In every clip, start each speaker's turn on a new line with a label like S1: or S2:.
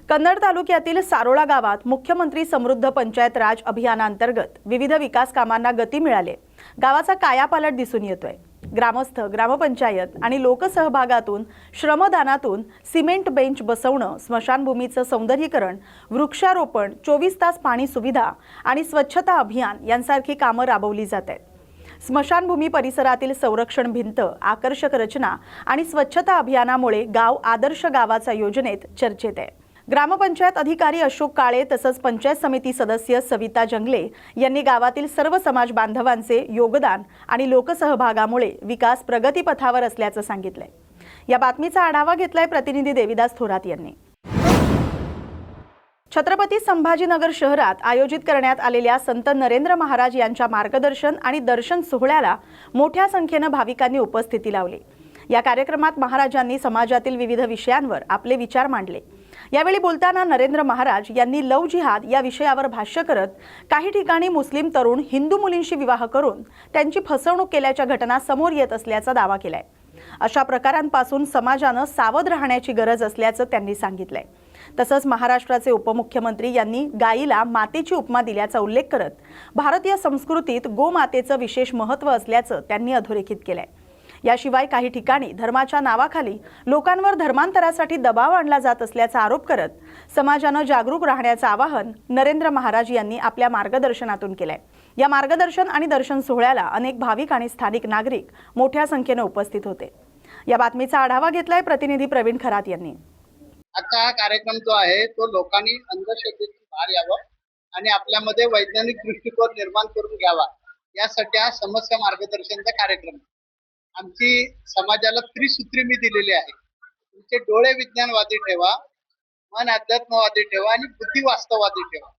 S1: कन्नड तालुक्यातील सारोळा गावात मुख्यमंत्री समृद्ध पंचायत राज अभियानांतर्गत विविध विकास कामांना गती मिळाली। गावाचा कायापालट दिसून येतोय। ग्रामस्थ, ग्रामपंचायत आणि लोकसहभागातून, श्रमदानातून सिमेंट बेंच बसवणं, स्मशानभूमीचं सौंदर्यीकरण, वृक्षारोपण, 24 तास पाणी सुविधा आणि स्वच्छता अभियान यांसारखी कामं राबवली जात आहेत। स्मशानभूमी परिसरातील संरक्षण भिंत, आकर्षक रचना आणि स्वच्छता अभियानामुळे गाव आदर्श गावाच्या योजनेत चर्चेत आहे। ग्रामपंचायत अधिकारी अशोक काळे तसंच पंचायत समिती सदस्य सविता जंगले यांनी गावातील सर्व समाज बांधवांचे योगदान आणि लोकसहभागामुळे विकास प्रगतीपथावर असल्याचं सांगितलंय। या बातमीचा आढावा घेतलाय प्रतिनिधी देविदास थोरात यांनी। छत्रपती संभाजीनगर शहरात आयोजित करण्यात आलेल्या संत नरेंद्र महाराज यांच्या मार्गदर्शन आणि दर्शन सोहळ्याला मोठ्या संख्येने भाविकांनी उपस्थिती लावली। या कार्यक्रमात महाराजांनी समाजातील विविध विषयांवर आपले विचार मांडले। यावेळी बोलताना नरेंद्र महाराज यांनी लव जिहाद या विषयावर भाष्य करत काही ठिकाणी मुस्लिम तरुण हिंदू मुलींशी विवाह करून त्यांची फसवणूक केल्याच्या घटना समोर येत असल्याचा दावा केलाय। अशा प्रकारांपासून समाजाने सावध राहण्याची गरज असल्याचं त्यांनी सांगितलंय। तसंच महाराष्ट्राचे उपमुख्यमंत्री यांनी गायीला मातेची उपमा दिल्याचा उल्लेख करत भारतीय संस्कृतीत गोमातेचं विशेष महत्त्व असल्याचं त्यांनी अधोरेखित केलंय। याशिवाय काही ठिकाणी धर्माच्या नावाखाली लोकांवर धर्मांतरासाठी दबाव आणला जात असल्याचा आरोप करत समाजाने जागरूक राहण्याचे आवाहन नरेंद्र महाराज यांनी आपल्या मार्गदर्शनातून केलंय। या मार्गदर्शन आणि दर्शन सोहळ्याला अनेक भाविक आणि स्थानिक नागरिक मोठ्या संख्येने उपस्थित होते। या बातमीचा आढावा घेतलाय प्रतिनिधी प्रवीण खरात यांनी।
S2: आजचा हा कार्यक्रम जो आहे तो लोकांनी अंधश्रद्धेतून बाहेर यावं आणि आपल्यामध्ये वैज्ञानिक दृष्टिकोन निर्माण करून घ्यावा यासाठी हा समस्या मार्गदर्शनचा कार्यक्रम। आमची समाजाला त्रिसूत्री मी दिलेली आहे। तुमचे डोळे विज्ञानवादी ठेवा, मन अध्यात्मवादी ठेवा आणि बुद्धी वास्तववादी ठेवा।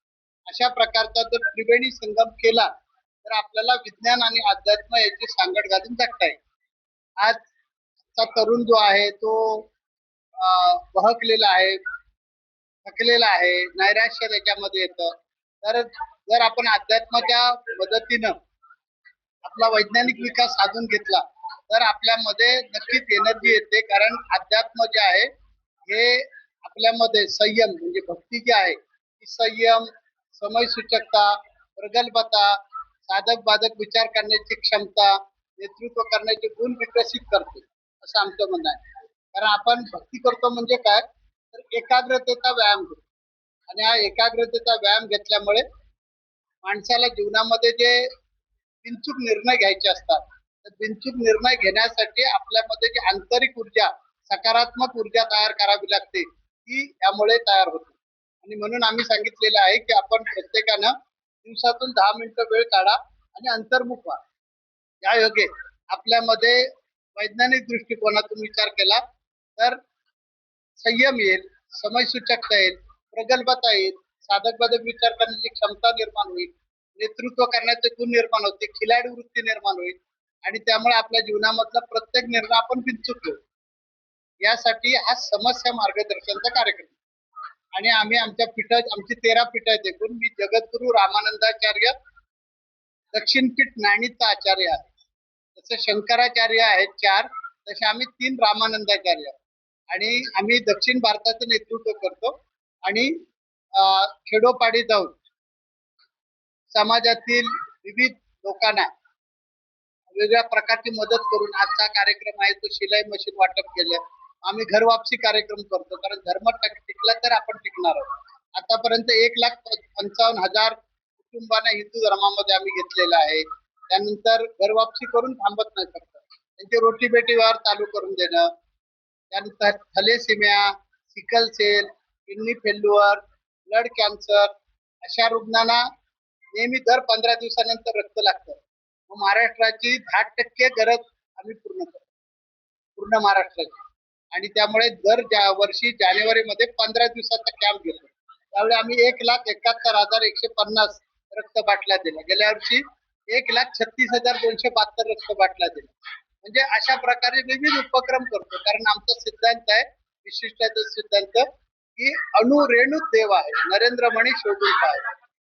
S2: अशा प्रकारचा जर त्रिवेणी संगम केला तर आपल्याला विज्ञान आणि अध्यात्म याची सांगड घालून जगता येईल। आजचा तरुण जो आहे तो बहकलेला आहे, थकलेला आहे, नैराश्य त्याच्यामध्ये येतं। तर जर आपण अध्यात्माच्या मदतीनं आपला वैज्ञानिक विकास साधून घेतला तर आपल्यामध्ये नक्कीच एनर्जी येते। कारण अध्यात्म जे आहे हे आपल्यामध्ये संयम म्हणजे भक्ती जी आहे ती संयम, समयसूचकता, प्रगल्भता, साधक बाधक विचार करण्याची क्षमता, नेतृत्व करण्याचे गुण विकसित करते असं आमचं म्हणणं आहे। कारण आपण भक्ती करतो म्हणजे काय तर एकाग्रतेचा व्यायाम करतो आणि हा एकाग्रतेचा व्यायाम घेतल्यामुळे माणसाला जीवनामध्ये जे बिनचूक निर्णय घ्यायचे असतात तर बिनचूक निर्णय घेण्यासाठी आपल्यामध्ये जी आंतरिक ऊर्जा, सकारात्मक ऊर्जा तयार करावी लागते ती यामुळे तयार होते। आणि म्हणून आम्ही सांगितलेलं आहे की आपण प्रत्येकानं दिवसातून 10 मिनिटं वेळ काढा आणि अंतर्मुख व्हा। या योगे आपल्यामध्ये वैज्ञानिक दृष्टिकोनातून विचार केला तर संयम येईल, समयसूचकता येईल, प्रगल्भता येईल, साधक बाधक विचार करण्याची क्षमता निर्माण होईल, नेतृत्व करण्याचे गुण निर्माण होते, खिलाडी वृत्ती निर्माण होईल आणि त्यामुळे आपल्या जीवनामधला प्रत्येक निर्णय आपण बिनचूक घेऊ। यासाठी हा समस्या मार्गदर्शनचा कार्यक्रम आणि आम्ही आमच्या पीठात आमची 13 पीठ आहेत एकूण। मी जगद्गुरु रामानंदाचार्य दक्षिण पीठ नाणीचा आचार्य आहे, तसे शंकराचार्य आहेत 4, तसे आम्ही 3 रामानंदाचार्य आणि आम्ही दक्षिण भारताचं नेतृत्व करतो आणि खेडोपाडी जाऊन समाजातील विविध लोकांना वेगळ्या प्रकारची मदत करून आजचा कार्यक्रम आहे तो शिलाई मशीन वाटप केलं। आम्ही घर वापसी कार्यक्रम करतो कारण धर्म टिकला तर आपण टिकणार आहोत। आतापर्यंत 1,55,000 कुटुंबांना हिंदू धर्मामध्ये आम्ही घेतलेलं आहे। त्यानंतर घर वापसी करून थांबत नाही फक्त त्यांची रोटी बेटीवर चालू करून देणं। त्यानंतर thalassaemia, sickle cell, kidney failure, blood cancer अशा रुग्णांना नेहमी दर 15 दिवसानंतर रक्त लागतं। मग महाराष्ट्राची 10% गरज आम्ही पूर्ण करतो, पूर्ण महाराष्ट्राची। आणि त्यामुळे दर वर्षी जानेवारीमध्ये 15 दिवसाचा कॅम्प घेतो। त्यावेळी आम्ही 1,71,150 रक्त बाटल्या दिल्या। गेल्या वर्षी 1,36,272 रक्त बाटल्या दिल्या। म्हणजे अशा प्रकारे विविध उपक्रम करतो कारण आमचा सिद्धांत आहे, विशिष्टाचा सिद्धांत की अणुरेणू देव आहे, नरेंद्रमणी शोधून पाय।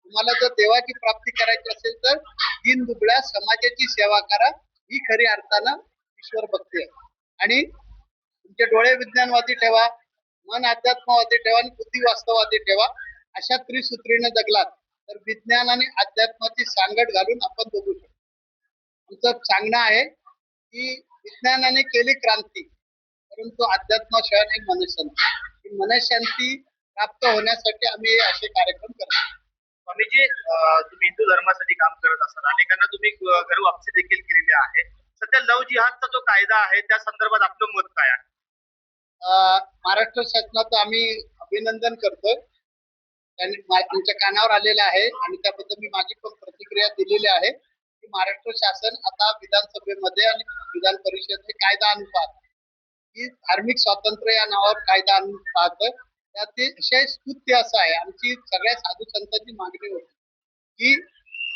S2: तुम्हाला जर देवाची प्राप्ती करायची असेल तर दीन दुबळ्या समाजाची सेवा करा, ही खरी अर्थानं ईश्वर भक्ती आहे। आणि तुमचे डोळे विज्ञानवादी ठेवा, मन अध्यात्मवादी ठेवा आणि बुद्धी वास्तववादी ठेवा. अशा त्रिसूत्रीने जगलात तर विज्ञान आणि अध्यात्माची सांगड घालून आपण जगू शकतो. आमचं सांगणं आहे की विज्ञानाने केली क्रांती, परंतु अध्यात्माशिवाय नाही मनशांती. ही मनशांती प्राप्त होण्यासाठी आम्ही हे असे कार्यक्रम करतो.
S3: स्वामीजी, तुम्ही हिंदू धर्मासाठी काम करत असाल, अनेकांना तुम्ही घरवापसी देखील केलेली आहे. सध्या लव जिहादचा जो कायदा आहे त्या संदर्भात आपलं मत काय आहे?
S2: महाराष्ट्र शासनाचं आम्ही अभिनंदन करतोय. त्यांनी आमच्या कानावर आलेलं आहे आणि त्याबद्दल मी माझी पण प्रतिक्रिया दिलेली आहे की महाराष्ट्र शासन आता विधानसभेमध्ये आणि विधान परिषदेत कायदा आणून पाहत, की धार्मिक स्वातंत्र्य या नावावर कायदा आणून पाहतं. त्यात विषय स्तुत्य असा आहे. आमची सगळ्या साधू संतांची मागणी होती की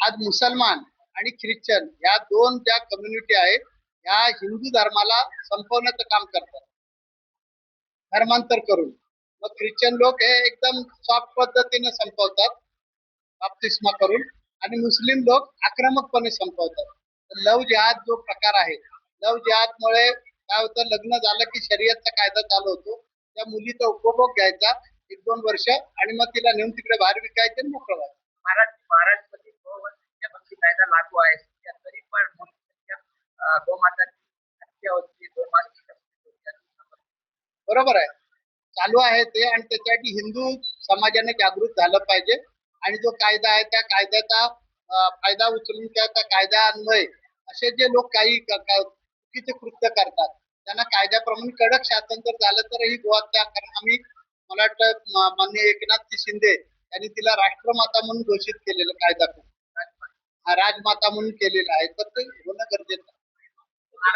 S2: आज मुसलमान आणि ख्रिश्चन या दोन ज्या कम्युनिटी आहेत ह्या हिंदू धर्माला संपवण्याचं काम करतात धर्मांतर करून. मग ख्रिश्चन लोक हे एकदम सॉफ्ट पद्धतीने संपवतात बाप्तिस्मा करून, आणि मुस्लिम लोक आक्रमकपणे संपवतात. लव जिहाद जो प्रकार आहे, लव जिहादमुळे काय होतं, लग्न झालं की शर्यतचा कायदा चालू होतो. त्या मुलीचा उपभोग घ्यायचा 1-2 वर्ष आणि मग तिला नेऊन तिकडे बाहेर विकायचे आणि मोकळं व्हायचं.
S3: महाराष्ट्रामध्ये गोवंशाच्या बंदी कायदा लागू आहे, तरी पण गोमाताची हत्या होती, गोमातेची हत्या होती.
S2: बरोबर आहे, चालू आहे ते, आणि त्याच्यासाठी हिंदू समाजाने जागृत झालं पाहिजे. आणि जो कायदा आहे त्या कायद्याचा फायदा उचलून त्या कायद्यान्वये असे जे लोक काही चुकीचे कृत्य करतात त्यांना कायद्याप्रमाणे कडक शासन जर झालं तर ही गोहत्या, कारण आम्ही मला वाटतं माननीय एकनाथ शिंदे यांनी तिला राष्ट्रमाता म्हणून घोषित केलेलं कायदा राजमाता म्हणून केलेलं आहे, तर ते होणं गरजेचं आहे.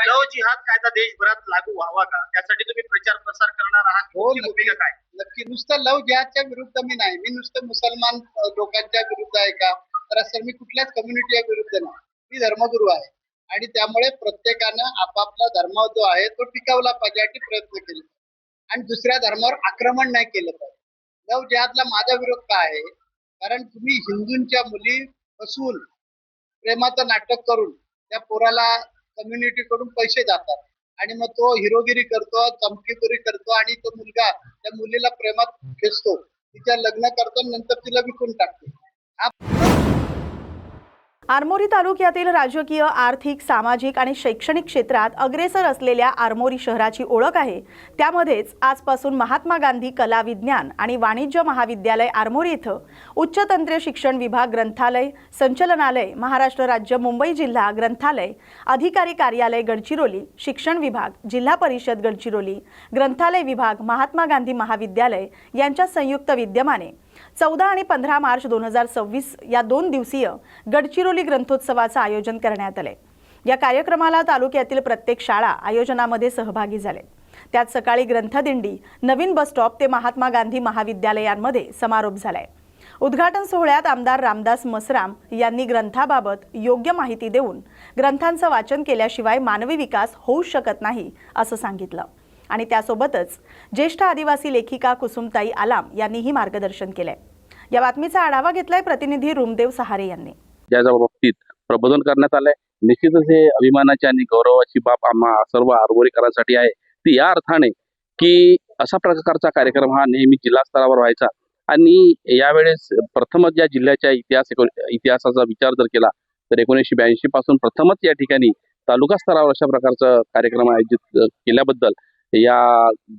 S3: लव जिहाद कायदा देशभरात लागू व्हावा का, त्यासाठी तुम्ही प्रचार प्रसार करणार आहात?
S2: हो,
S3: तुमची भूमिका काय?
S2: नक्की. नुसतं लव जिहादच्या विरुद्ध मी नाही, मी नुसतं मुसलमान लोकांच्या विरुद्ध आहे का, तर असं मी कुठल्याच कम्युनिटीच्या विरुद्ध नाही. मी धर्मगुरू आहे आणि त्यामुळे प्रत्येकानं आपापला धर्म जो आहे तो टिकवला पाहिजे यासाठी प्रयत्न केले आणि दुसऱ्या धर्मावर आक्रमण नाही केलं पाहिजे. लव जिहादला माझा विरोध काय आहे, कारण तुम्ही हिंदूंच्या मुली फसवून प्रेमाचं नाटक करून त्या पोराला कम्युनिटी कडून पैसे जातात आणि मग तो हिरोगिरी करतो, चमकीगिरी करतो आणि तो मुलगा त्या मुलीला प्रेमात खेचतो, तिच्या लग्न करतो, नंतर तिला विकून टाकतो.
S1: आरमोरी तालुक्यातील राजकीय, आर्थिक, सामाजिक आणि शैक्षणिक क्षेत्रात अग्रेसर असलेल्या आरमोरी शहराची ओळख आहे. त्यामध्येच आजपासून महात्मा गांधी कला, विज्ञान आणि वाणिज्य महाविद्यालय आरमोरी इथं उच्च तंत्रीय शिक्षण विभाग, ग्रंथालय, संचलनालय, महाराष्ट्र राज्य मुंबई जिल्हा ग्रंथालय अधिकारी कार्यालय गडचिरोली, शिक्षण विभाग, जिल्हा परिषद गडचिरोली, ग्रंथालय विभाग, महात्मा गांधी महाविद्यालय यांच्या संयुक्त विद्यमाने 14 आणि 15 मार्च 2026 या 2 दिवसीय गडचिरोली ग्रंथोत्सवाचं आयोजन करण्यात आले. या कार्यक्रमाला तालुक्यातील प्रत्येक शाळा आयोजनामध्ये सहभागी झाले. त्यात सकाळी ग्रंथदिंडी, नवीन बस स्टॉप ते महात्मा गांधी महाविद्यालयांमध्ये समारोप झालाय. उद्घाटन सोहळ्यात आमदार रामदास मसराम यांनी ग्रंथाबाबत योग्य माहिती देऊन ग्रंथांचं वाचन केल्याशिवाय मानवी विकास होऊ शकत नाही असं सांगितलं. आणि त्यासोबतच ज्येष्ठ आदिवासी लेखिका कुसुमताई आलाम यांनीही मार्गदर्शन केलंय. या बातमीचा आढावा घेतलाय प्रतिनिधी रुमदेव सहारे यांनी.
S4: ज्या बाबतीत प्रबोधन करण्यात आलंय, निश्चितच हे अभिमानाची आणि गौरवाची बाब आम्हा सर्व आरमोरीकरांसाठी आहे. ती या अर्थाने की अशा प्रकारचा कार्यक्रम हा नेहमी जिल्हा स्तरावर व्हायचा आणि यावेळेस प्रथमच या जिल्ह्याच्या इतिहासाचा विचार जर केला तर 1982 पासून प्रथमच या ठिकाणी तालुका स्तरावर अशा प्रकारचा कार्यक्रम आयोजित केल्याबद्दल या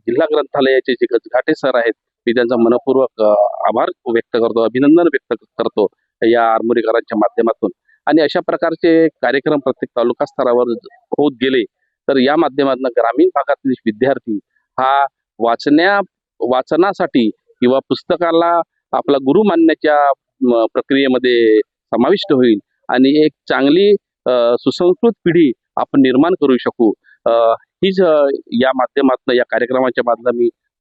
S4: जिल्हा ग्रंथालयाचे जे गजघाटे सर आहेत मी त्यांचा मनपूर्वक आभार व्यक्त करतो, अभिनंदन व्यक्त करतो या आरमोरीकरांच्या माध्यमातून. आणि अशा प्रकारचे कार्यक्रम प्रत्येक तालुका स्तरावर होत गेले तर या माध्यमातून ग्रामीण भागातील विद्यार्थी हा वाचनासाठी किंवा पुस्तकाला आपला गुरु मानण्याच्या प्रक्रियेमध्ये समाविष्ट होईल आणि एक चांगली सुसंस्कृत पिढी आपण निर्माण करू शकू. हीच या माध्यमातून या कार्यक्रमाच्या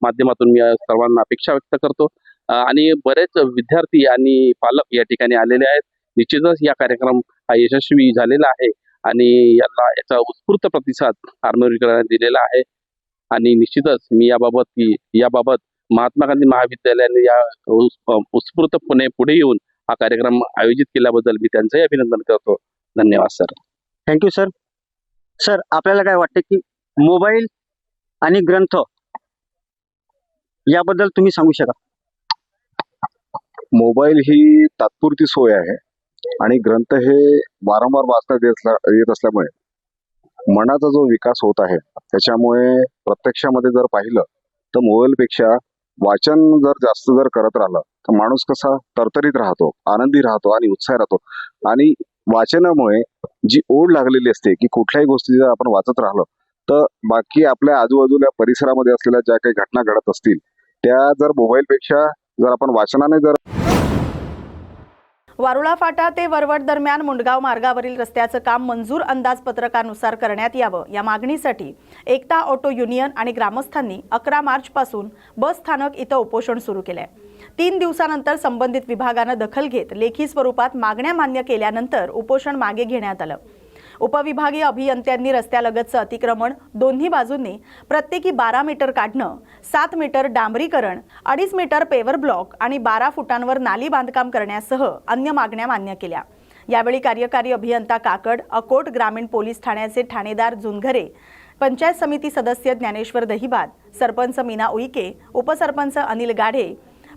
S4: माध्यमातून मी सर्वांना अपेक्षा व्यक्त करतो आणि बरेच विद्यार्थी आणि पालक या ठिकाणी आलेले आहेत. निश्चितच या कार्यक्रम हा यशस्वी झालेला आहे आणि याचा उत्स्फूर्त प्रतिसाद आरमोरीकरांनी दिलेला आहे आणि निश्चितच मी याबाबत महात्मा गांधी महाविद्यालयाने या उत्स्फूर्तपणे पुढे येऊन हा कार्यक्रम आयोजित केल्याबद्दल मी त्यांचंही अभिनंदन करतो. धन्यवाद सर.
S5: Thank you sir. सर, आपल्याला काय वाटतं की मोबाईल आणि ग्रंथ याबद्दल तुम्ही सांगू शका?
S6: मोबाईल ही तात्पुरती सोय आहे आणि ग्रंथ हे वारंवार वाचण्यात येत असल्यामुळे मनाचा जो विकास होत आहे त्याच्यामुळे प्रत्यक्षामध्ये जर पाहिलं तर मोबाईलपेक्षा वाचन जर करत राहिलं तर माणूस कसा तरतरीत राहतो, आनंदी राहतो आणि उत्साही राहतो. आणि वाचनामुळे जी ओढ लागलेली असते की कुठल्याही गोष्टी जर आपण वाचत राहिलो तर बाकी आपल्या आजूबाजूला परिसरामध्ये असलेल्या ज्या काही घटना घडत असतील त्या जर मोबाईलपेक्षा जर आपण वाचनाने जर
S1: वारुळा फाटा ते वरवट दरम्यान मुंडगाव मार्गावरील रस्त्याचं काम मंजूर अंदाजपत्रकानुसार करण्यात यावं या मागणीसाठी एकता ऑटो युनियन आणि ग्रामस्थांनी 11 मार्चपासून बस स्थानक इथं उपोषण सुरू केलंय. 3 दिवसानंतर संबंधित विभागानं दखल घेत लेखी स्वरूपात मागण्या मान्य केल्यानंतर उपोषण मागे घेण्यात आलं. उपविभागीय अभियंत्यांनी रस्त्यालगतचं अतिक्रमण दोन्ही बाजूंनी प्रत्येकी 12 मीटर काढणं, 7 मीटर डांबरीकरण, 2.5 मीटर पेवर ब्लॉक आणि 12 फुटांवर नाली बांधकाम करण्यासह अन्य मागण्या मान्य केल्या. यावेळी कार्यकारी अभियंता काकड, अकोट ग्रामीण पोलीस ठाण्याचे ठाणेदार जुनघरे, पंचायत समिती सदस्य ज्ञानेश्वर दहिबाद, सरपंच मीना उईके, उपसरपंच अनिल गाढे,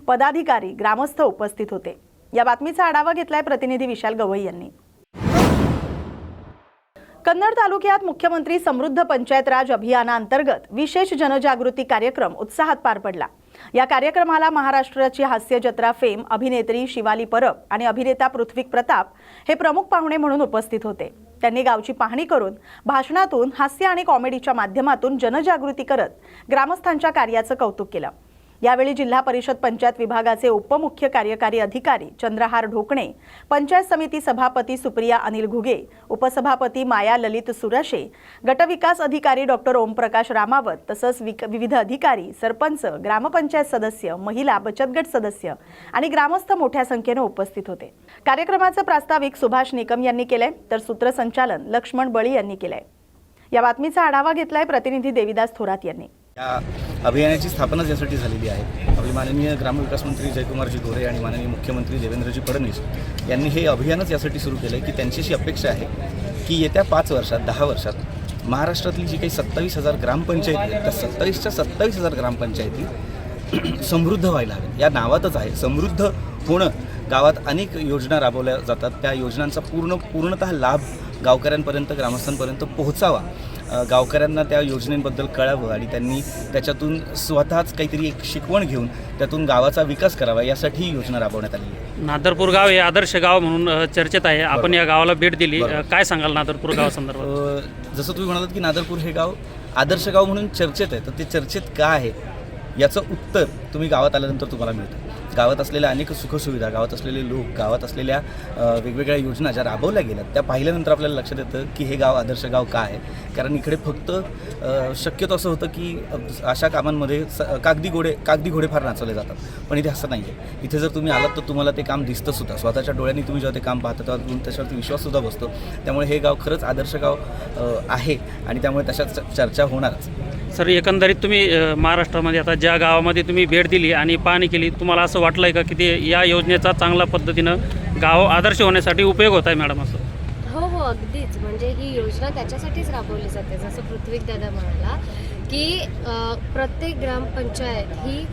S1: पदाधिकारी, ग्रामस्थ उपस्थित होते. या बातमीचा आढावा घेतलाय प्रतिनिधी विशाल गवई यांनी. कन्नड तालुक्यात मुख्यमंत्री समृद्ध पंचायत राज अभियानांतर्गत विशेष जनजागृती कार्यक्रम उत्साहात पार पडला. या कार्यक्रमाला महाराष्ट्राची हास्य जत्रा फेम अभिनेत्री शिवाली परब आणि अभिनेता पृथ्वी प्रताप हे प्रमुख पाहुणे म्हणून उपस्थित होते. त्यांनी गावची पाहणी करून भाषणातून हास्य आणि कॉमेडीच्या माध्यमातून जनजागृती करत ग्रामस्थांच्या कार्याचं कौतुक केलं. यावेळी जिल्हा परिषद पंचायत विभागाचे उपमुख्य कार्यकारी अधिकारी चंद्रहार ढोकणे, पंचायत समिती सभापती सुप्रिया अनिल घुगे, उपसभापती माया ललित सुराशे, गटविकास अधिकारी डॉक्टर ओमप्रकाश रामावत तसंच विविध अधिकारी, सरपंच, ग्रामपंचायत सदस्य, महिला बचत गट सदस्य आणि ग्रामस्थ मोठ्या संख्येने उपस्थित होते. कार्यक्रमाचं प्रास्ताविक सुभाष निकम यांनी केलंय तर सूत्रसंचालन लक्ष्मण बळी यांनी केलंय. या बातमीचा आढावा घेतलाय प्रतिनिधी देविदास थोरात यांनी.
S7: या अभियानाची स्थापना यासाठी झालेली आहे. आपले माननीय ग्रामविकास मंत्री जयकुमारजी गोरे आणि माननीय मुख्यमंत्री देवेंद्रजी फडणवीस यांनी हे अभियानच यासाठी सुरू केलं आहे की त्यांची अशी अपेक्षा आहे की येत्या 5 वर्षात 10 वर्षात महाराष्ट्रातली जी काही 27,000 ग्रामपंचायती आहेत त्या 27,000 ग्रामपंचायती समृद्ध व्हायला हव्यात. या नावातच आहे समृद्ध होणं. गावात अनेक योजना राबवल्या जातात, त्या योजनांचा पूर्णतः लाभ गावकऱ्यांपर्यंत, ग्रामस्थांपर्यंत पोहोचावा, गावकऱ्यांना त्या योजनेबद्दल कळावं आणि त्यांनी त्याच्यातून स्वतःच काहीतरी एक शिकवण घेऊन त्यातून गावाचा विकास करावा यासाठी ही योजना राबवण्यात आली आहे.
S8: नादरपूर गाव हे आदर्श गाव म्हणून चर्चेत आहे. आपण या गावाला भेट दिली, काय सांगाल नादरपूर गावासंदर्भात?
S7: जसं तुम्ही म्हणालात की नादरपूर हे गाव आदर्श गाव म्हणून चर्चेत आहे, तर ते चर्चेत का आहे याचं उत्तर तुम्ही गावात आल्यानंतर तुम्हाला मिळतं. गावात असलेल्या अनेक सुखसुविधा, गावात असलेले लोक, गावात असलेल्या वेगवेगळ्या योजना ज्या राबवल्या गेल्यात त्या पाहिल्यानंतर आपल्याला लक्षात येतं की हे गाव आदर्श गाव का आहे. कारण इकडे फक्त शक्यतो असं होतं की अशा कामांमध्ये कागदी घोडे फार नाचवले जातात, पण इथे असं नाही आहे. इथे जर तुम्ही आलात तर तुम्हाला ते काम दिसतं सुद्धा. स्वतःच्या डोळ्यांनी तुम्ही जेव्हा ते काम पाहता तेव्हा तुम्ही त्याच्यावरती विश्वाससुद्धा बसतो. त्यामुळे हे गाव खरंच आदर्श गाव आहे आणि त्यामुळे तशा चर्चा होणारच.
S8: सर, एकंदरीत तुम्ही महाराष्ट्रामध्ये आता ज्या गावामध्ये तुम्ही भेट दिली आणि पाहणी केली, तुम्हाला असं वाटलं आहे का की ते या योजनेचा चांगल्या पद्धतीनं गाव आदर्श होण्यासाठी उपयोग होत आहे मॅडम? असं
S9: हो अगदीच. म्हणजे ही योजना त्याच्यासाठीच राबवली जाते. जसं पृथ्वी दादा म्हणाला की प्रत्येक ग्रामपंचायत ही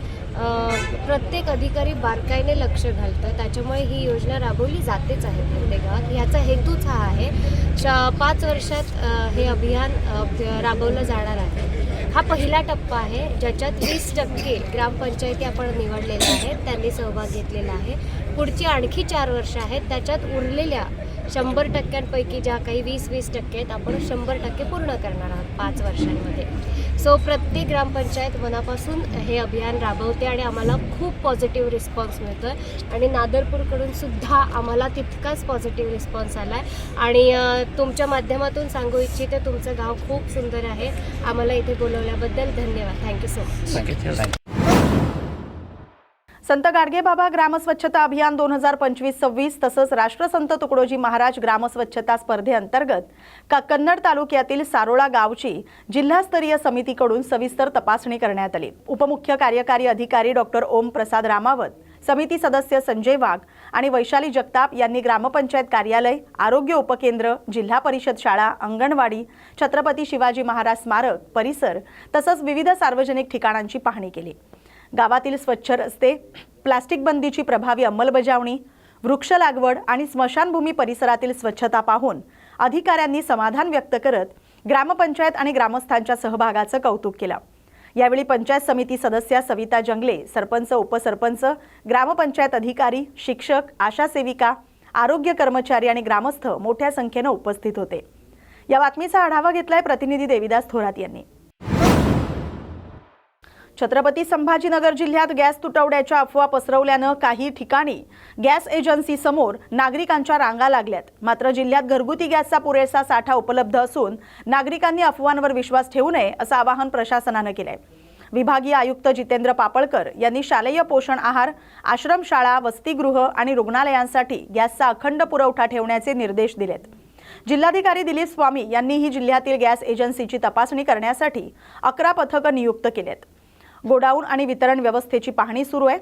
S9: प्रत्येक अधिकारी बारकाईने लक्ष घालतं, त्याच्यामुळे ही योजना राबवली जातेच आहे प्रत्येक गावात. याचा हेतूच हा आहे. 5 वर्षात हे अभियान राबवलं जाणार आहे. हा पहिला टप्पा आहे ज्याच्यात 20% ग्रामपंचायती आपण निवडलेल्या आहेत, त्यांनी सहभाग घेतलेला आहे. पुढची आणखी 4 वर्ष आहेत, त्याच्यात उरलेल्या 100%पैकी ज्या काही 20% आहेत आपण 100% पूर्ण करणार आहोत 5 वर्षांमध्ये. सो प्रत्येक ग्रामपंचायत मनापासून हे अभियान राबवते आणि आम्हाला खूप पॉझिटिव्ह रिस्पॉन्स मिळतो आहे आणि नादरपूरकडून सुद्धा आम्हाला तितकाच पॉझिटिव्ह रिस्पॉन्स आला आहे. आणि तुमच्या माध्यमातून सांगू इच्छिते तुमचं गाव खूप सुंदर आहे. आम्हाला इथे बोलवल्याबद्दल धन्यवाद. Thank you so much.
S1: संत गाडगेबाबा ग्रामस्वच्छता अभियान 2025-26 तसंच राष्ट्रसंत तुकडोजी महाराज ग्रामस्वच्छता स्पर्धेअंतर्गत कन्नड तालुक्यातील सारोळा गावची जिल्हास्तरीय समितीकडून सविस्तर तपासणी करण्यात आली. उपमुख्य कार्यकारी अधिकारी डॉक्टर ओम प्रसाद रामावत, समिती सदस्य संजय वाघ आणि वैशाली जगताप यांनी ग्रामपंचायत कार्यालय, आरोग्य उपकेंद्र, जिल्हा परिषद शाळा, अंगणवाडी, छत्रपती शिवाजी महाराज स्मारक परिसर तसंच विविध सार्वजनिक ठिकाणांची पाहणी केली. गावातील स्वच्छ रस्ते, प्लास्टिक बंदीची प्रभावी अंमलबजावणी, वृक्ष लागवड आणि स्मशानभूमी परिसरातील स्वच्छता पाहून अधिकाऱ्यांनी समाधान व्यक्त करत ग्रामपंचायत आणि ग्रामस्थांच्या सहभागाचं कौतुक केलं. यावेळी पंचायत समिती सदस्या सविता जंगले, सरपंच, उपसरपंच, ग्रामपंचायत अधिकारी, शिक्षक, आशा सेविका, आरोग्य कर्मचारी आणि ग्रामस्थ मोठ्या संख्येने उपस्थित होते. या बातमीचा आढावा घेतलाय प्रतिनिधी देविदास थोरात यांनी. छत्रपती संभाजीनगर जिल्ह्यात गॅस तुटवड्याच्या अफवा पसरवल्यानं काही ठिकाणी गॅस एजन्सी समोर नागरिकांच्या रांगा लागल्यात. मात्र जिल्ह्यात घरगुती गॅसचा पुरेसा साठा उपलब्ध असून नागरिकांनी अफवांवर विश्वास ठेवू नये असं आवाहन प्रशासनानं केलंय. विभागीय आयुक्त जितेंद्र पापळकर यांनी शालेय पोषण आहार, आश्रमशाळा, वसतिगृह आणि रुग्णालयांसाठी गॅसचा अखंड पुरवठा ठेवण्याचे निर्देश दिलेत. जिल्हाधिकारी दिलीप स्वामी यांनीही जिल्ह्यातील गॅस एजन्सीची तपासणी करण्यासाठी 11 पथकं नियुक्त केलेत. गोडाऊन आणि वितरण व्यवस्थेची पाहणी सुरू आहे.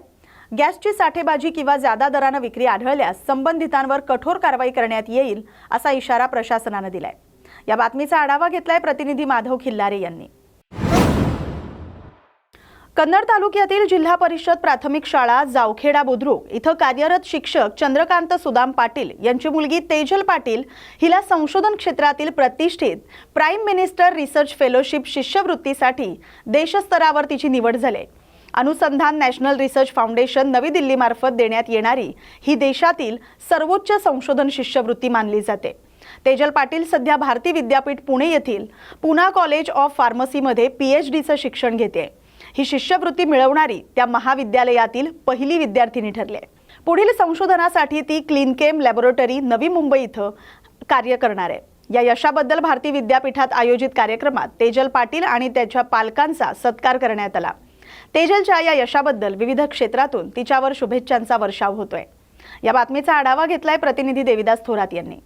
S1: गॅसची साठेबाजी किंवा जादा दरानं विक्री आढळल्यास संबंधितांवर कठोर कारवाई करण्यात येईल असा इशारा प्रशासनानं दिलाय. या बातमीचा आढावा घेतलाय प्रतिनिधी माधव खिल्लारे यांनी. कन्नड तालुक्यातील जिल्हा परिषद प्राथमिक शाळा जावखेडा बुद्रुक इथं कार्यरत शिक्षक चंद्रकांत सुदाम पाटील यांची मुलगी तेजल पाटील हिला संशोधन क्षेत्रातील प्रतिष्ठित प्राईम मिनिस्टर रिसर्च फेलोशिप शिष्यवृत्तीसाठी देशस्तरावर तिची निवड झाली. अनुसंधान नॅशनल रिसर्च फाउंडेशन नवी दिल्लीमार्फत देण्यात येणारी ही देशातील सर्वोच्च संशोधन शिष्यवृत्ती मानली जाते. तेजल पाटील सध्या भारती विद्यापीठ पुणे येथील पूना कॉलेज ऑफ फार्मसीमध्ये PhDचं शिक्षण घेते. ही शिष्यवृत्ती मिळवणारी त्या महाविद्यालयातील पहिली विद्यार्थिनी ठरली आहे. पुढील संशोधनासाठी ती क्लीनकेम लॅबोरेटरी नवी मुंबई इथं कार्य करणार आहे. या यशाबद्दल भारती विद्यापीठात आयोजित कार्यक्रमात तेजल पाटील आणि त्याच्या पालकांचा सत्कार करण्यात आला. तेजलच्या या यशाबद्दल विविध क्षेत्रातून तिच्यावर शुभेच्छांचा वर्षाव होतोय. या बातमीचा आढावा घेतलाय प्रतिनिधी देविदास थोरात यांनी.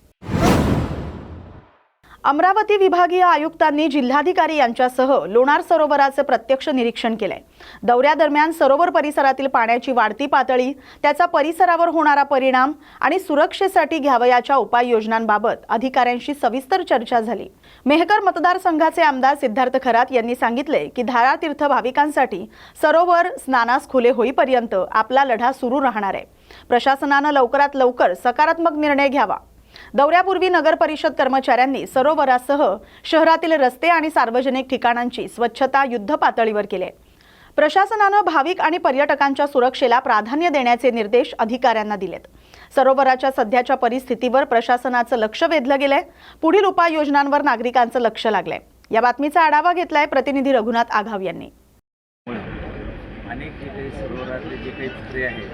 S1: अमरावती विभागीय आयुक्तांनी जिल्हाधिकारी यांच्यासह लोणार सरोवराचे प्रत्यक्ष निरीक्षण केले. दौऱ्यादरम्यान सरोवर परिसरातील पाण्याची वाढती पातळी, त्याचा परिसरावर होणारा परिणाम आणि सुरक्षेसाठी घ्यावयाच्या उपाययोजनांबाबत अधिकाऱ्यांशी सविस्तर चर्चा झाली. मेहकर मतदारसंघाचे आमदार सिद्धार्थ खरात यांनी सांगितले की धारातीर्थ भाविकांसाठी सरोवर स्नानास खुले होईपर्यंत आपला लढा सुरू राहणार आहे. प्रशासनानं लवकरात लवकर सकारात्मक निर्णय घ्यावा. दौऱ्यापूर्वी नगर परिषद कर्मचाऱ्यांनी सरोवरासह शहरातील रस्ते आणि सार्वजनिक ठिकाणांची स्वच्छता युद्ध पातळीवर केली. प्रशासनानं भाविक आणि पर्यटकांच्या सुरक्षेला प्राधान्य देण्याचे निर्देश अधिकाऱ्यांना दिलेत. सरोवराच्या सध्याच्या परिस्थितीवर प्रशासनाचं लक्ष वेधलं गेलंय. पुढील उपाययोजनांवर नागरिकांचं लक्ष लागलंय. या बातमीचा आढावा घेतलाय प्रतिनिधी रघुनाथ आघाव यांनी.
S5: अनेक जे सरोवरातले जे काही चित्रे आहेत,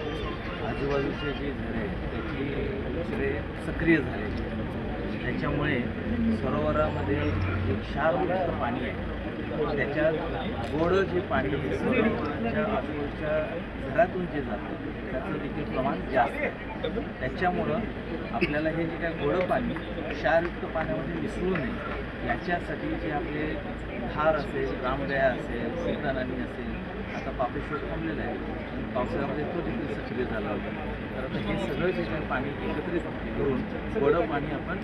S5: आजूबाजूचे जे झाडे आहेत त्याची चित्रे सक्रिय झाले. त्याच्यामुळे सरोवरामध्ये जे क्षारयुक्त पाणी आहे त्याच्यात गोड जे पाणी आहे सरोवराच्या आजूबाजूच्या घरातून जे जातं त्याचं देखील प्रमाण जास्त आहे. त्याच्यामुळं आपल्याला हे जे काय गोड पाणी क्षारयुक्त पाण्यामध्ये मिसळू नये याच्यासाठी जे आपले धार असेल, रामगया असेल, सीतानानी असेल, आता पापेश्वर थांबलेलं आहे. पावसाळ्यामध्ये तो देखील सक्रिय झाला होता. तर आता हे सगळं जे काही पाणी एकत्रित करून गोडं पाणी आपण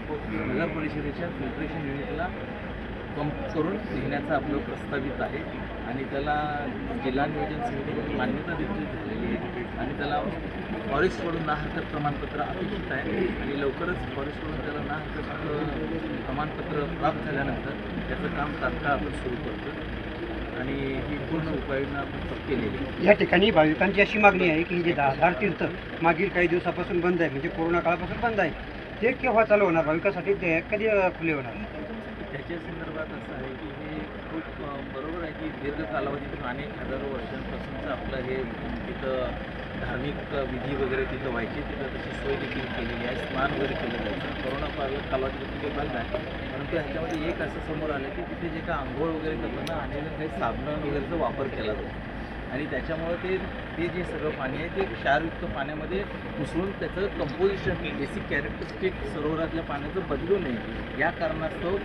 S5: नगर परिषदेच्या फिल्ट्रेशन युनिटला पंप करून घेण्याचं आपलं प्रस्तावित आहे आणि त्याला जिल्हा नियोजन समितीने मान्यता देखील झालेली आहे आणि त्याला फॉरेस्टकडून ना हरकत प्रमाणपत्र अपेक्षित आहे आणि लवकरच फॉरेस्टकडून त्याला ना हरकत प्रमाणपत्र प्राप्त झाल्यानंतर त्याचं काम तात्काळ आपण सुरू करतो आणि ही पूर्ण उपाययोजना आपण केलेली आहे.
S10: या ठिकाणी भाविकांची अशी मागणी आहे की जे धारतीर्थ मागील काही दिवसापासून बंद आहे, म्हणजे कोरोना काळापासून बंद आहे, ते केव्हा चालू होणार, भाविकांसाठी ते कधी खुले होणार?
S5: त्याच्या संदर्भात असं आहे की हे खूप बरोबर आहे की दीर्घ कालावधीतून अनेक हजारो वर्षांपासूनचं आपलं हे तिथं धार्मिक विधी वगैरे तिथं व्हायचे, तिथं तशी सोय देखील केलेली आहे, स्नान वगैरे केलं जायचं. कोरोना कालावधीतून ते बंद आहे. परंतु ह्याच्यामध्ये एक असं समोर आलं की तिथे जे काय आंघोळ वगैरे करताना अनेक काही साबण वगैरेचा वापर केला जातो आणि त्याच्यामुळं ते जे सगळं पाणी आहे ते क्षारयुक्त पाण्यामध्ये मिसळून त्याचं कंपोजिशन बेसिक कॅरेक्टरिस्टिक सरोवरातल्या पाण्याचं बदलू नये या कारणास्तव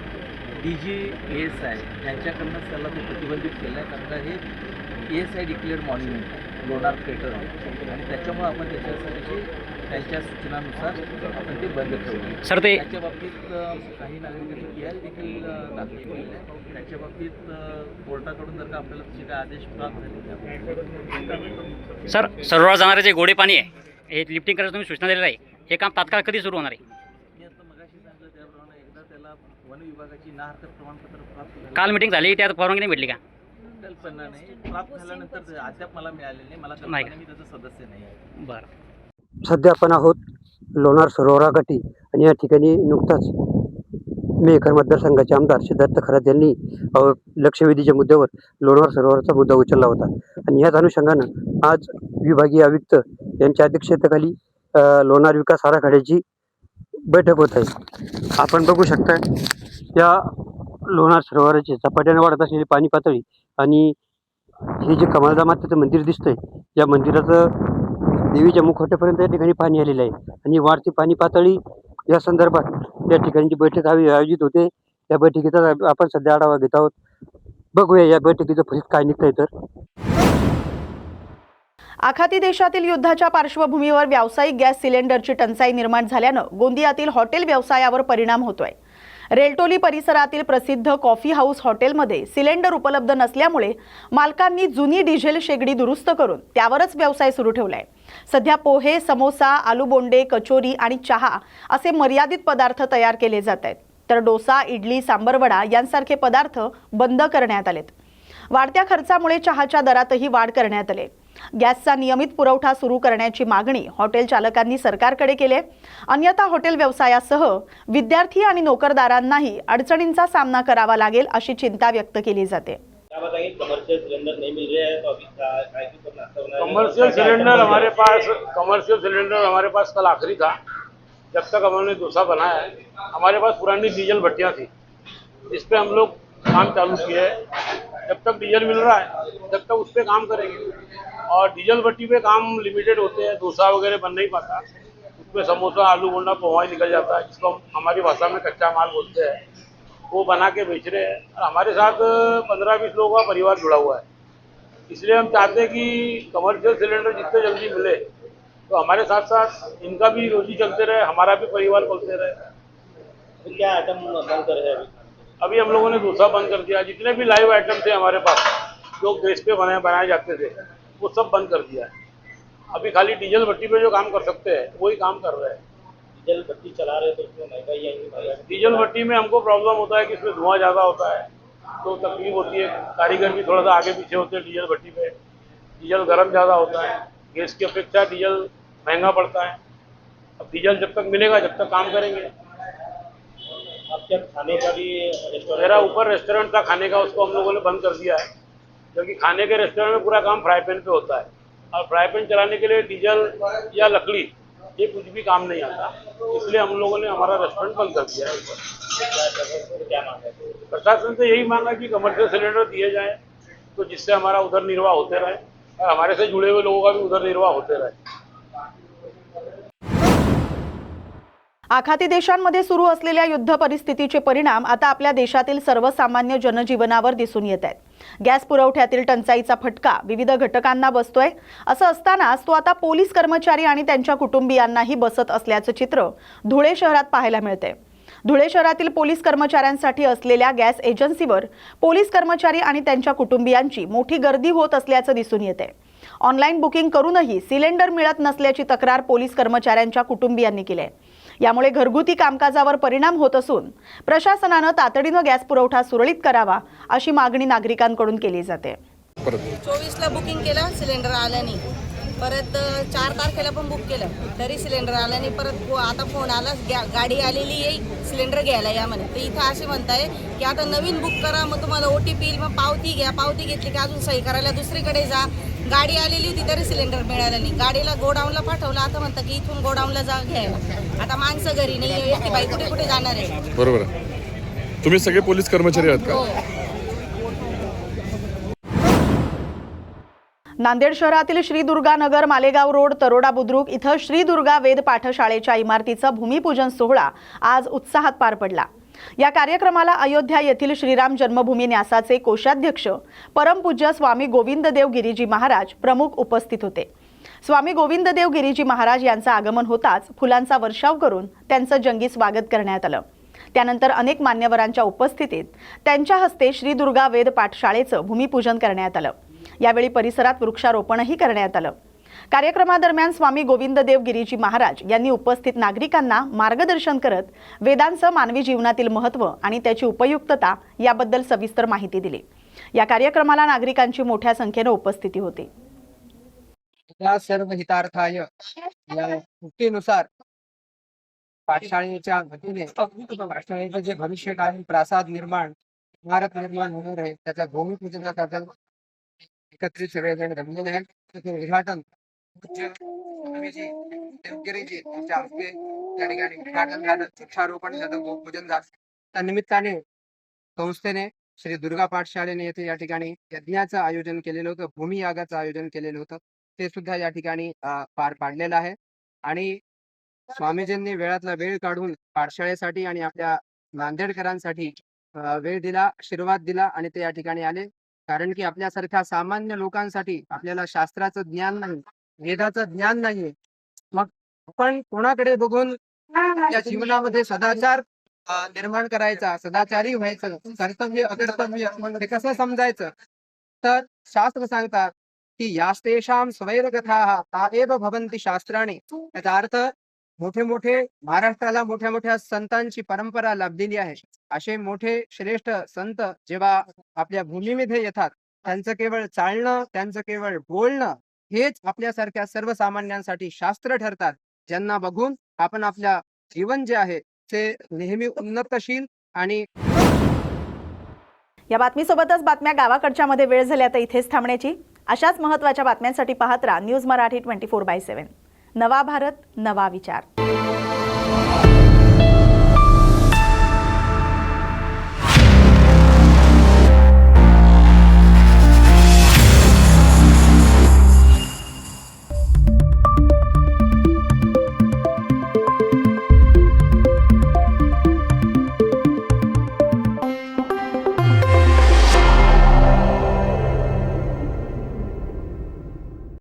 S5: DGASI यांच्याकडनंच त्याला ते प्रतिबंधित केलं आहे. कारण का हे ASI डिक्लेअर्ड मॉन्युमेंट आहे लोणार पेटर आणि त्याच्यामुळे आपण त्याच्यासाठी त्यांच्या सूचनानुसार आपण ते बंद ठेवलं.
S8: सर ते
S5: त्याच्या बाबतीत काही नागरिकांनी PI देखील दाखल केलेले आहे. त्याच्या बाबतीत कोर्टाकडून जर का आपल्याला तसे काही आदेश प्राप्त झाले तर आपण
S8: सर सरोवरात जाणारे जे गोडे पाणी आहे हे लिफ्टिंग करायचं तुम्ही सूचना दिलेलं आहे, हे काम तात्काळ कधी सुरू होणार आहे?
S5: मी आता मगाशी सांगितलं त्याप्रमाणे एकदा त्याला वन विभागाची ना हरकत प्रमाणपत्र प्राप्त झालं.
S8: काल मीटिंग झाली त्यात परवानगी नाही भेटली का?
S5: कल्पना नाही, प्राप्त झाल्यानंतर अद्याप मला मिळालेलं नाही. मला कल्पना
S8: नाही
S5: नाही, मी त्याचा सदस्य नाही आहे.
S8: बरं.
S10: सध्या आपण आहोत लोणार सरोवराकाठी आणि या ठिकाणी नुकताच मेहकर मतदारसंघाचे आमदार सिद्धार्थ खरात यांनी लक्षवेधीच्या मुद्द्यावर लोणार सरोवराचा मुद्दा उचलला होता आणि याच अनुषंगानं आज विभागीय आयुक्त यांच्या अध्यक्षतेखाली लोणार विकास आराखड्याची बैठक होत आहे. आपण बघू शकता या लोणार सरोवराची झपाट्याने वाढत असलेली पाणी पातळी आणि हे जे कमालदा मातेचं मंदिर दिसतंय या मंदिराचं देवीच्या मुखवट्यापर्यंत या ठिकाणी पाणी आलेलं आहे आणि वाढती पाणी पातळी या संदर्भात या ठिकाणची बैठक आयोजित होते. या बैठकीचा आपण सध्या आढावा घेत आहोत. बघूया या बैठकीचं फलित काय निघतंय तर.
S1: आखाती देशातील युद्धाच्या पार्श्वभूमीवर व्यावसायिक गॅस सिलेंडरची टंचाई निर्माण झाल्यानं गोंदियातील हॉटेल व्यवसायावर परिणाम होतोय. रेलटोली परिसरातील प्रसिद्ध कॉफी हाऊस हॉटेलमध्ये सिलेंडर उपलब्ध नसल्यामुळे मालकांनी जुनी डिझेल शेगडी दुरुस्त करून त्यावरच व्यवसाय सुरू ठेवलाय. सध्या पोहे, समोसा, आलू बोंडे, कचोरी आणि चहा असे मर्यादित पदार्थ तयार केले जात आहेत, तर डोसा, इडली, सांबरवडा यांसारखे पदार्थ बंद करण्यात आलेत. वाढत्या खर्चामुळे चहाच्या दरातही वाढ करण्यात आली. गॅसचा नियमित पुरवठा सुरू करण्याची मागणी हॉटेल चालकांनी सरकारकडे केली. अन्यथा हॉटेल व्यवसायासह विद्यार्थी आणि नोकरदारांनाही अडचणींचा सामना करावा लागेल अशी चिंता व्यक्त केली जाते.
S3: कमर्शियल सिलेंडर नहीं मिल रहे हैं तो अभी काय की करना है?
S11: कमर्शियल सिलेंडर हमारे पास कल आखिरी था. जब तक हमने दूसरा बनाया है, हमारे पास पुरानी डीजल भट्टियाँ थी जिस पे हम लोग काम चालू किए हैं. जब तक डीजल मिल रहा है तब तक उस पर काम करेंगे. और डीजल भट्टी पे काम लिमिटेड होते हैं, डोसा वगैरह बन नहीं पाता. उसमें समोसा, आलू बोंडा, पोहा ही निकल जाता है, जिसको हमारी भाषा में कच्चा माल बोलते हैं. वो बना के बेच रहे हैं. और हमारे साथ 15-20 लोगों का परिवार जुड़ा हुआ है. इसलिए हम चाहते हैं कि कमर्शियल सिलेंडर जितने जल्दी मिले तो हमारे साथ साथ इनका भी रोजी चलते रहे, हमारा भी परिवार चलते रहे.
S3: तो क्या आइटम बंद कर रहे हैं
S11: अभी हम लोगों ने डोसा बंद कर दिया. जितने भी लाइव आइटम थे हमारे पास जो गैस पे बनाए जाते थे वो सब बंद कर दिया है. अभी खाली डीजल भट्टी पे जो काम कर सकते हैं वही काम कर रहे हैं.
S3: डीजल भट्टी चला रहे तो उसमें महंगाई आएगी.
S11: डीजल भट्टी में हमको प्रॉब्लम होता है कि इसमें धुआं ज़्यादा होता है तो तकलीफ होती है. कारीगर भी थोड़ा सा आगे पीछे होते हैं डीजल भट्टी पे. डीजल गर्म ज़्यादा होता है. गैस की अपेक्षा डीजल महंगा पड़ता है. अब डीजल जब तक मिलेगा जब तक काम करेंगे.
S3: आपके खाने का भी
S11: मेरा ऊपर रेस्टोरेंट था खाने का, उसको हम लोगों ने बंद कर दिया है क्योंकि खाने के रेस्टोरेंट में पूरा काम फ्राई पैन पे होता है और फ्राई पैन चलाने के लिए डीजल या लकड़ी ये कुछ भी काम नहीं आता. इसलिए हम लोगों ने हमारा रेस्टोरेंट बंद कर दिया है. ऊपर
S3: क्या मांग है?
S11: प्रशासन से यही मांगा कि कमर्शियल सिलेंडर दिए जाए तो जिससे हमारा उधर निर्वाह होते रहे और हमारे से जुड़े हुए लोगों का भी उधर निर्वाह होते रहे.
S1: आखाती देशांमध्ये सुरू असलेल्या युद्ध परिस्थितीचे परिणाम आता आपल्या देशातील सर्वसामान्य जनजीवनावर दिसून येत आहेत. गॅस पुरवठ्यातील टंचाईचा फटका विविध घटकांना बसतोय. असं असतानाच तो आता पोलीस कर्मचारी आणि त्यांच्या कुटुंबियांनाही बसत असल्याचं चित्र धुळे शहरात पाहायला मिळते. धुळे शहरातील पोलीस कर्मचाऱ्यांसाठी असलेल्या गॅस एजन्सीवर पोलीस कर्मचारी आणि त्यांच्या कुटुंबियांची मोठी गर्दी होत असल्याचं दिसून येते. ऑनलाईन बुकिंग करूनही सिलेंडर मिळत नसल्याची तक्रार पोलीस कर्मचाऱ्यांच्या कुटुंबियांनी केली आहे. यामुळे घरगुती कामकाजावर परिणाम होत असून प्रशासनानं तातडीनं गॅस पुरवठा सुरळीत करावा अशी मागणी नागरिकांकडून केली जाते.
S12: 24ला बुकिंग केलं, सिलेंडर आलं नाही. परत 4 तारखेला पण बुक केलं तरी सिलेंडर आलं नाही. परत आता फोन आला गाडी आलेली आहे सिलेंडर घ्यायला या म्हणे. तर इथं असे म्हणताय की आता नवीन बुक करा, मग तुम्हाला OTP येईल, मग पावती घ्या. पावती घेतली की अजून सही करायला दुसरीकडे जा. गाडी आलेली होती तरी सिलेंडर मिळालं नाही. गाडीला गोडाऊनला पाठवलं, आता म्हणतं की इथून गोडाऊनला जा घ्यायला. आता माणसं घरी नाही, एकटी बाई कुठे कुठे जाणार आहे.
S13: बरोबर आहे. तुम्ही सगळे पोलीस कर्मचारी आहात का?
S1: नांदेड शहरातील श्री दुर्गा नगर मालेगाव रोड तरोडा बुद्रुक इथं श्री दुर्गा वेद पाठशाळेच्या इमारतीचा भूमिपूजन सोहळा आज उत्साहात पार पडला. या कार्यक्रमाला अयोध्या येथील श्रीराम जन्मभूमी न्यासाचे कोषाध्यक्ष परमपूज्य स्वामी गोविंददेव गिरीजी महाराज प्रमुख उपस्थित होते. स्वामी गोविंददेव गिरीजी महाराज यांचं आगमन होताच फुलांचा वर्षाव करून त्यांचं जंगी स्वागत करण्यात आलं. त्यानंतर अनेक मान्यवरांच्या उपस्थितीत त्यांच्या हस्ते श्री दुर्गा वेद पाठशाळेचं भूमिपूजन करण्यात आलं. यावेळी परिसरात वृक्षारोपणही करण्यात आलं. कार्यक्रमादरम्यान स्वामी गोविंददेव गिरीजी महाराज यांनी उपस्थित नागरिकांना मार्गदर्शन करत वेदांचं मानवी जीवनातील महत्त्व आणि त्याची उपयुक्तता याबद्दल सविस्तर माहिती दिली. या कार्यक्रमाला नागरिकांची मोठ्या संख्येने उपस्थिती होती.
S10: या सर्व हितार्थाय या युक्तीनुसार पाठशाळेच्या वतीने पाठशाळेचं जे भविष्यकालीन प्रासाद निर्माण, इमारत निर्माण होणार आहे त्याच्या भूमिपूजनाकरता एकत्रित सगळेजण जमलेले आहेत. त्याचे उद्घाटन स्वामीजी देवगिरीजी यांच्या हस्ते त्या ठिकाणी उद्घाटन झालं, वृक्षारोपण झालं, भूमिपूजन झालं. त्या निमित्ताने संस्थेने श्री दुर्गा पाठशाळेने येथे या ठिकाणी यज्ञाचं आयोजन केलेलं होतं, भूमियागाचं आयोजन केलेलं होतं. ते सुद्धा या ठिकाणी पार पाडलेलं आहे. आणि स्वामीजींनी वेळातला वेळ काढून पाठशाळेसाठी आणि आपल्या नांदेडकरांसाठी वेळ दिला, आशीर्वाद दिला आणि ते या ठिकाणी आले. कारण की आपल्यासारख्या सामान्य लोकांसाठी आपल्याला शास्त्राचं ज्ञान नाही, वेदाचं ज्ञान नाही. मग आपण कोणाकडे बघून या जीवनामध्ये सदाचार निर्माण करायचा, सदाचारी व्हायचं, कर्तव्य अकर्तव्य म्हणजे कसं समजायचं. तर शास्त्र सांगतात की यास्तेषां स्वैरकथाः ता एव भवन्ति शास्त्राणि. याचा अर्थ मोठे मोठे महाराष्ट्राला मोठ्या मोठ्या संतांची परंपरा लाभलेली आहे. असे मोठे श्रेष्ठ संत जेव्हा आपल्या भूमीमध्ये येतात त्यांचं केवळ चालणं, त्यांचं केवळ बोलणं हेच आपल्यासारख्या सर्वसामान्यांसाठी शास्त्र ठरतात, ज्यांना बघून आपण आपल्या जीवन जे आहे ते नेहमी उन्नतशील आणि
S1: या बातमीसोबतच बातम्या गावाकडच्या मध्ये वेळ झाली आता इथेच थांबण्याची. अशाच महत्त्वाच्या बातम्यांसाठी पाहत राहा न्यूज मराठी 24/7. नवा भारत, नवा विचार.